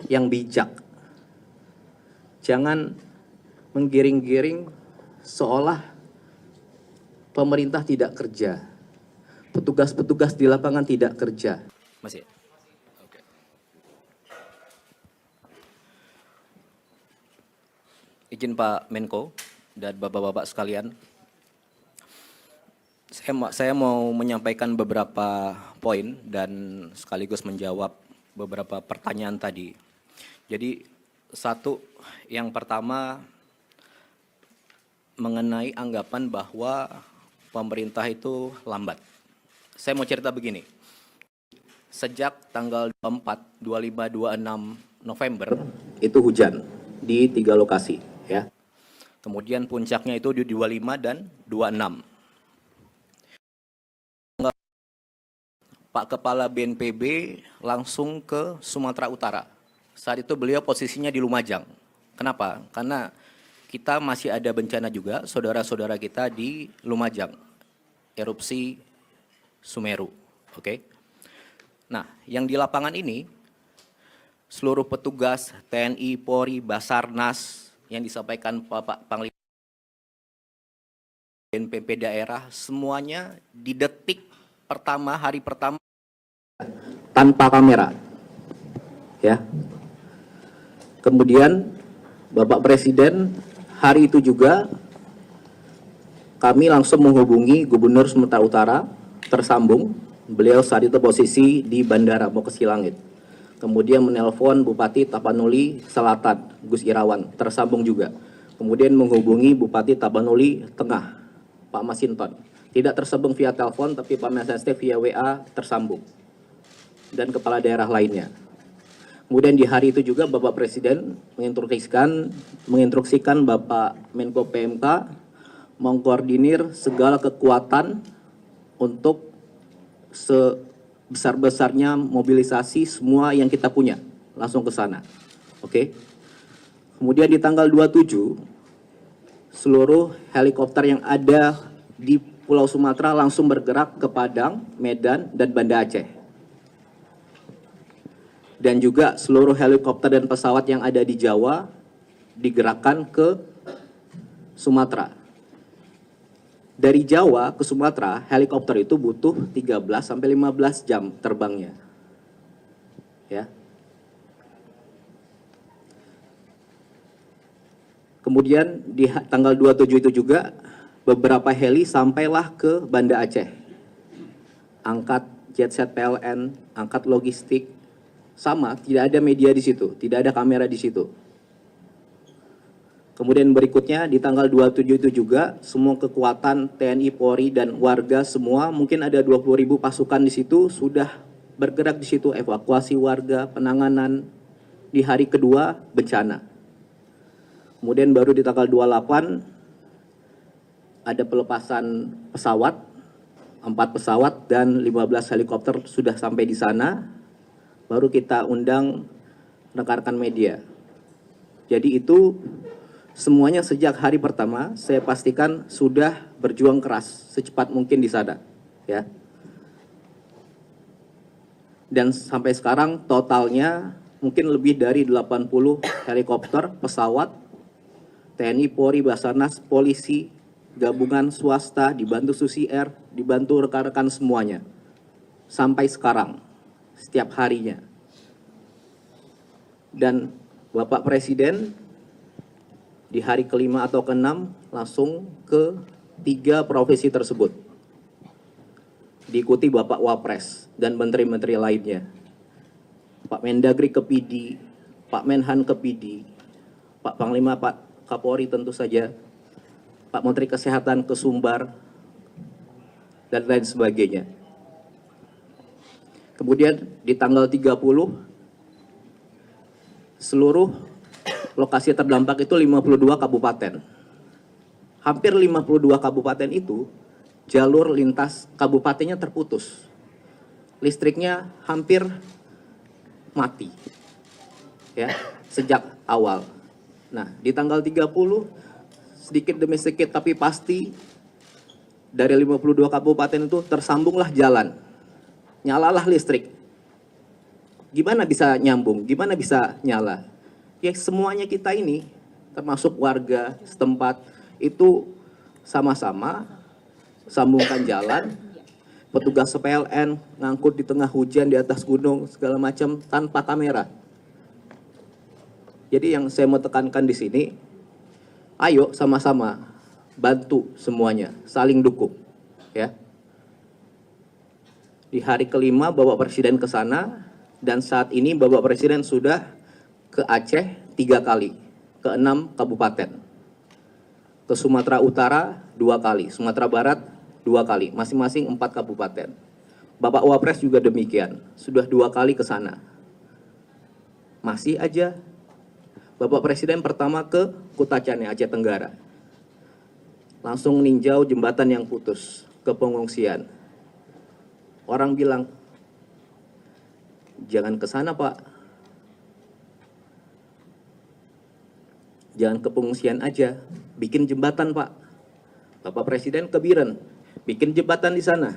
yang bijak. Jangan menggiring-giring seolah pemerintah tidak kerja. Petugas-petugas di lapangan tidak kerja. Masih. Oke. Izin Pak Menko dan Bapak-Bapak sekalian. Saya mau menyampaikan beberapa poin dan sekaligus menjawab beberapa pertanyaan tadi. Jadi yang pertama mengenai anggapan bahwa pemerintah itu lambat. Saya mau cerita begini. Sejak tanggal 24, 25, 26 November itu hujan di 3 lokasi, ya. Kemudian puncaknya itu di 25 dan 26. Pak Kepala BNPB langsung ke Sumatera Utara. Saat itu beliau posisinya di Lumajang. Kenapa? Karena kita masih ada bencana juga, saudara-saudara kita di Lumajang. Erupsi Sumeru. Oke. Nah, yang di lapangan ini, seluruh petugas TNI, Polri, Basarnas, yang disampaikan Bapak Panglima BNPB daerah, semuanya di detik pertama, hari pertama, tanpa kamera, ya. Kemudian Bapak Presiden hari itu juga kami langsung menghubungi Gubernur Sumatera Utara, tersambung. Beliau saat itu posisi di bandara mau ke Silangit. Kemudian menelpon Bupati Tapanuli Selatan, Gus Irawan, tersambung juga. Kemudian menghubungi Bupati Tapanuli Tengah, Pak Masinton. Tidak tersambung via telepon, tapi Pak Masinton via WA tersambung. Dan kepala daerah lainnya. Kemudian di hari itu juga Bapak Presiden menginstruksikan Bapak Menko PMK mengkoordinir segala kekuatan untuk sebesar-besarnya mobilisasi semua yang kita punya langsung ke sana. Oke. Kemudian di tanggal 27 seluruh helikopter yang ada di Pulau Sumatera langsung bergerak ke Padang, Medan, dan Banda Aceh. Dan juga seluruh helikopter dan pesawat yang ada di Jawa digerakkan ke Sumatera. Dari Jawa ke Sumatera, helikopter itu butuh 13-15 jam terbangnya. Ya. Kemudian di tanggal 27 itu juga beberapa heli sampailah ke Banda Aceh. Angkat jetset PLN, angkat logistik, sama, tidak ada media di situ, tidak ada kamera di situ. Kemudian berikutnya di tanggal 27 itu juga semua kekuatan TNI, Polri, dan warga semua, mungkin ada 20.000 pasukan di situ, sudah bergerak di situ, evakuasi warga, penanganan di hari kedua bencana. Kemudian baru di tanggal 28 ada pelepasan pesawat, 4 pesawat dan 15 helikopter sudah sampai di sana, baru kita undang rekan-rekan media. Jadi itu semuanya sejak hari pertama saya pastikan sudah berjuang keras secepat mungkin di sana, ya. Dan sampai sekarang totalnya mungkin lebih dari 80 helikopter, pesawat, TNI, Polri, Basarnas, polisi, gabungan swasta, dibantu Susi Air, dibantu rekan-rekan semuanya. Sampai sekarang, setiap harinya. Dan Bapak Presiden di hari kelima atau keenam langsung ke 3 provinsi tersebut. Diikuti Bapak Wapres dan menteri-menteri lainnya. Pak Mendagri ke PD, Pak Menhan ke PD, Pak Panglima, Pak Kapolri tentu saja, Pak Menteri Kesehatan ke Sumbar, dan lain sebagainya. Kemudian di tanggal 30, seluruh lokasi terdampak itu 52 kabupaten. Hampir 52 kabupaten itu jalur lintas kabupatennya terputus. Listriknya hampir mati. Ya, sejak awal. Nah, di tanggal 30 sedikit demi sedikit tapi pasti dari 52 kabupaten itu tersambunglah jalan. Nyalalah listrik. gimana bisa nyambung, gimana bisa nyala? Ya semuanya kita ini, termasuk warga setempat, itu sama-sama sambungkan jalan, petugas PLN ngangkut di tengah hujan di atas gunung segala macam tanpa kamera. Jadi yang saya mau tekankan di sini, ayo sama-sama bantu semuanya, saling dukung, ya. Di hari kelima Bapak Presiden ke sana, dan saat ini Bapak Presiden sudah ke Aceh 3 kali, ke 6 kabupaten. Ke Sumatera Utara 2 kali, Sumatera Barat 2 kali, masing-masing 4 kabupaten. Bapak Wapres juga demikian, sudah 2 kali ke sana. Masih aja, Bapak Presiden pertama ke Kutacane, Aceh Tenggara. Langsung ninjau jembatan yang putus, ke pengungsian. Orang bilang, jangan ke sana Pak. Jangan ke pengungsian aja, bikin jembatan Pak. Bapak Presiden ke Biren, bikin jembatan di sana.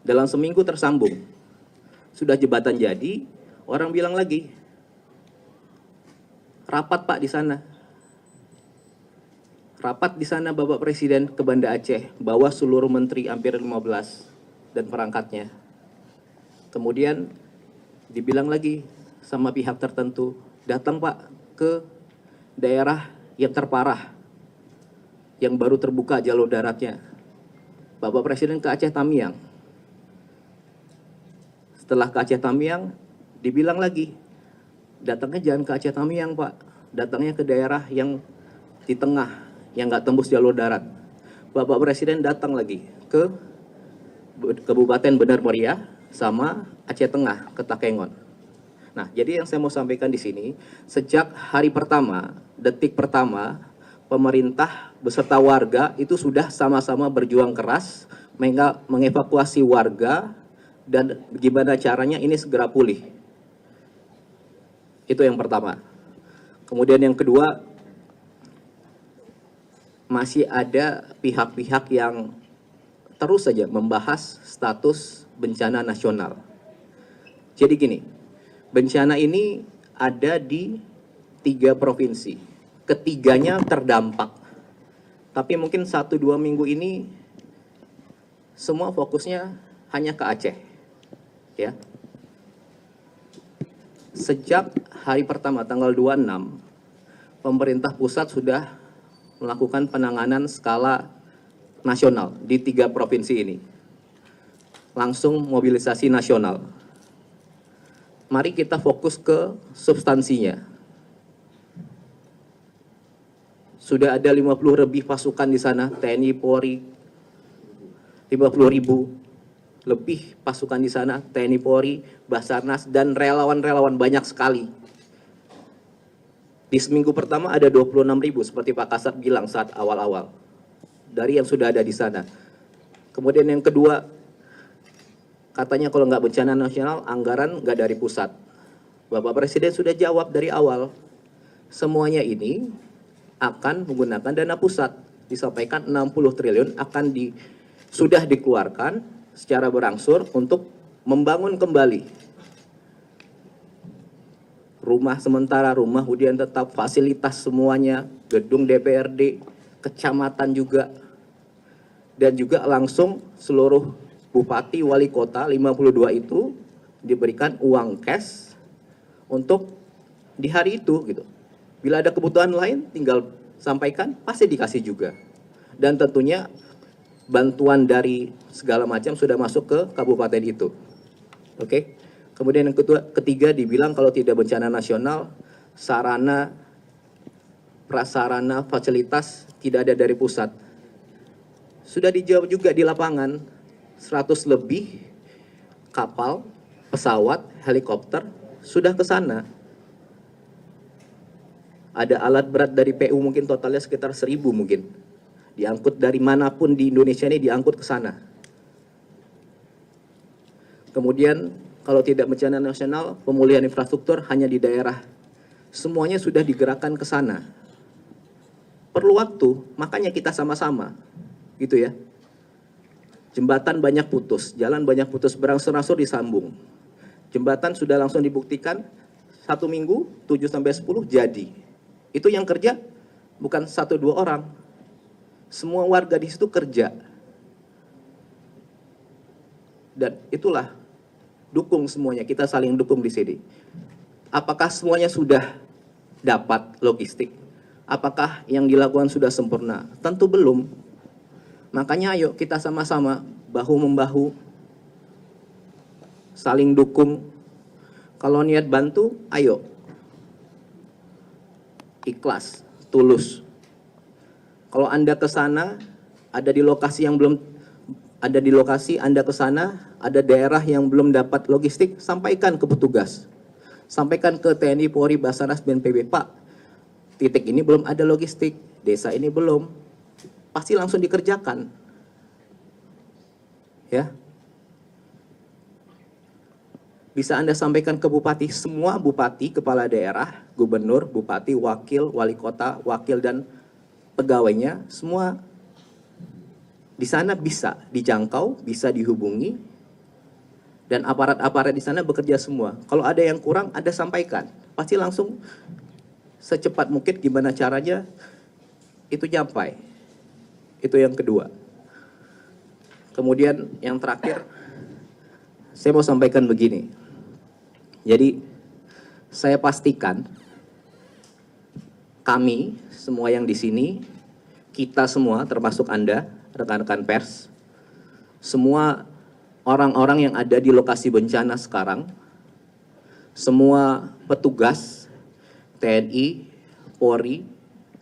Dalam seminggu tersambung. Sudah jembatan jadi, orang bilang lagi, rapat Pak di sana. Rapat di sana Bapak Presiden ke Banda Aceh, bawa seluruh menteri hampir 15 dan perangkatnya. Kemudian dibilang lagi sama pihak tertentu, datang Pak ke daerah yang terparah, yang baru terbuka jalur daratnya. Bapak Presiden ke Aceh Tamiang. Setelah ke Aceh Tamiang, dibilang lagi, datangnya jangan ke Aceh Tamiang Pak, datangnya ke daerah yang di tengah, yang nggak tembus jalur darat. Bapak Presiden datang lagi ke Kabupaten Benar Meriah sama Aceh Tengah ke Takengon. Nah, jadi yang saya mau sampaikan di sini, sejak hari pertama, detik pertama, pemerintah beserta warga itu sudah sama-sama berjuang keras mengevakuasi warga dan gimana caranya ini segera pulih. Itu yang pertama. Kemudian yang kedua, masih ada pihak-pihak yang terus saja membahas status bencana nasional. Jadi gini, bencana ini ada di 3 provinsi. Ketiganya terdampak. Tapi mungkin 1-2 minggu ini semua fokusnya hanya ke Aceh. Ya. Sejak hari pertama tanggal 26, pemerintah pusat sudah melakukan penanganan skala nasional di 3 provinsi ini. Langsung mobilisasi nasional. Mari kita fokus ke substansinya. Sudah ada 50 lebih pasukan di sana, TNI, Polri, 50.000 lebih pasukan di sana, TNI, Polri, Basarnas, dan relawan-relawan banyak sekali. Di seminggu pertama ada 26.000 seperti Pak Kasat bilang saat awal-awal. Dari yang sudah ada di sana. Kemudian yang kedua, katanya kalau nggak bencana nasional, anggaran nggak dari pusat. Bapak Presiden sudah jawab dari awal. Semuanya ini akan menggunakan dana pusat. Disampaikan 60 triliun akan sudah dikeluarkan secara berangsur untuk membangun kembali rumah sementara, rumah hunian tetap, fasilitas semuanya, gedung DPRD, kecamatan juga, dan juga langsung seluruh bupati, wali kota, 52 itu diberikan uang cash untuk di hari itu gitu. Bila ada kebutuhan lain tinggal sampaikan, pasti dikasih juga. Dan tentunya bantuan dari segala macam sudah masuk ke kabupaten itu. Oke. Kemudian yang ketiga dibilang kalau tidak bencana nasional, sarana, prasarana, fasilitas tidak ada dari pusat. Sudah dijawab juga di lapangan, 100 lebih kapal, pesawat, helikopter sudah ke sana. Ada alat berat dari PU mungkin totalnya sekitar 1.000 mungkin. Diangkut dari manapun di Indonesia ini diangkut ke sana. Kemudian kalau tidak bencana nasional, pemulihan infrastruktur hanya di daerah. Semuanya sudah digerakkan ke sana. Perlu waktu, makanya kita sama-sama. Gitu ya. Jembatan banyak putus, jalan banyak putus, berangsur-angsur disambung. Jembatan sudah langsung dibuktikan 1 minggu 7-10 jadi. Itu yang kerja bukan 1-2 orang. Semua warga di situ kerja. Dan itulah dukung semuanya, kita saling dukung di sini. Apakah semuanya sudah dapat logistik? Apakah yang dilakukan sudah sempurna? Tentu belum. Makanya ayo kita sama-sama bahu-membahu, saling dukung. Kalau niat bantu, ayo. Ikhlas, tulus. Kalau Anda ke sana, ada di lokasi yang belum, ada di lokasi Anda ke sana, ada daerah yang belum dapat logistik, sampaikan ke petugas. Sampaikan ke TNI, Polri, Basarnas, BNPB, Pak, titik ini belum ada logistik, desa ini belum. Pasti langsung dikerjakan. Ya. Bisa Anda sampaikan ke bupati, semua bupati, kepala daerah, gubernur, bupati, wakil, wali kota, wakil, dan pegawainya, semua di sana bisa dijangkau, bisa dihubungi, dan aparat-aparat di sana bekerja semua. Kalau ada yang kurang, Anda sampaikan. Pasti langsung secepat mungkin gimana caranya itu nyampai. Itu yang kedua. Kemudian yang terakhir, saya mau sampaikan begini. Jadi saya pastikan kami semua yang di sini, kita semua termasuk Anda, rekan-rekan pers, semua orang-orang yang ada di lokasi bencana sekarang, semua petugas TNI, Polri,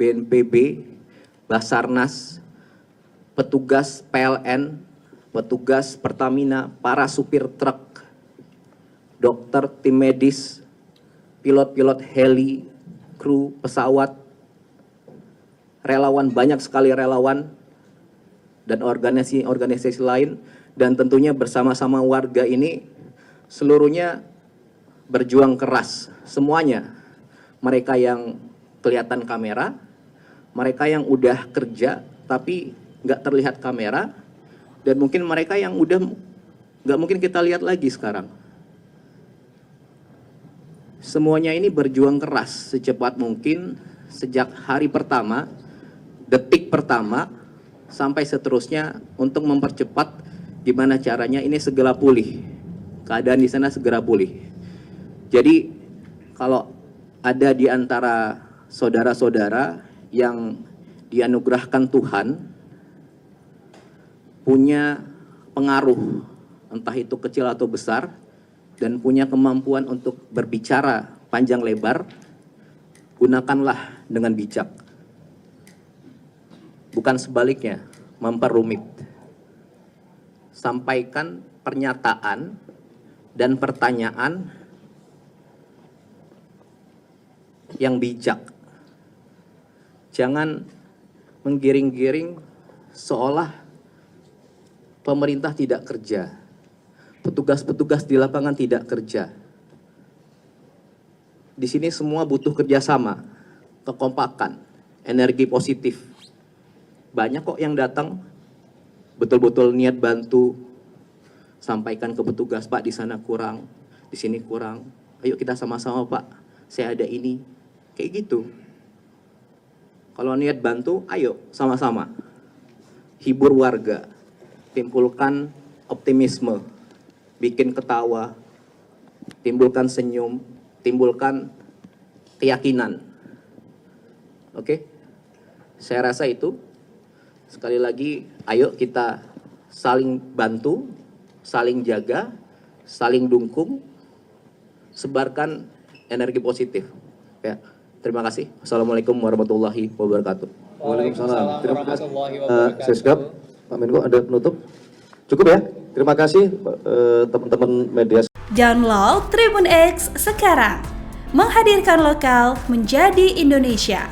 BNPB, Basarnas, petugas PLN, petugas Pertamina, para supir truk, dokter, tim medis, pilot-pilot heli, kru pesawat, relawan, banyak sekali relawan, dan organisasi-organisasi lain, dan tentunya bersama-sama warga ini seluruhnya berjuang keras, semuanya. Mereka yang kelihatan kamera, mereka yang udah kerja tapi nggak terlihat kamera, dan mungkin mereka yang udah nggak mungkin kita lihat lagi sekarang. Semuanya ini berjuang keras secepat mungkin sejak hari pertama, detik pertama, sampai seterusnya untuk mempercepat gimana caranya ini segera pulih. Keadaan di sana segera pulih. Jadi kalau ada di antara saudara-saudara yang dianugerahkan Tuhan punya pengaruh, entah itu kecil atau besar, dan punya kemampuan untuk berbicara panjang lebar, gunakanlah dengan bijak. Bukan sebaliknya, memperumit. Sampaikan pernyataan dan pertanyaan yang bijak. Jangan menggiring-giring seolah pemerintah tidak kerja. Petugas-petugas di lapangan tidak kerja. Di sini semua butuh kerjasama, kekompakan, energi positif. Banyak kok yang datang, betul-betul niat bantu, sampaikan ke petugas, Pak di sana kurang, di sini kurang. Ayo kita sama-sama Pak, saya ada ini. Kayak gitu. Kalau niat bantu, ayo sama-sama. Hibur warga, timbulkan optimisme, bikin ketawa, timbulkan senyum, timbulkan keyakinan. Oke? Saya rasa itu. Sekali lagi, ayo kita saling bantu, saling jaga, saling dukung, sebarkan energi positif. Ya, terima kasih. Assalamualaikum warahmatullahi wabarakatuh. Waalaikumsalam. Terima kasih. Seskap, Pak Menko ada penutup? Cukup ya? Terima kasih teman-teman media. Download Tribun X sekarang. Menghadirkan lokal menjadi Indonesia.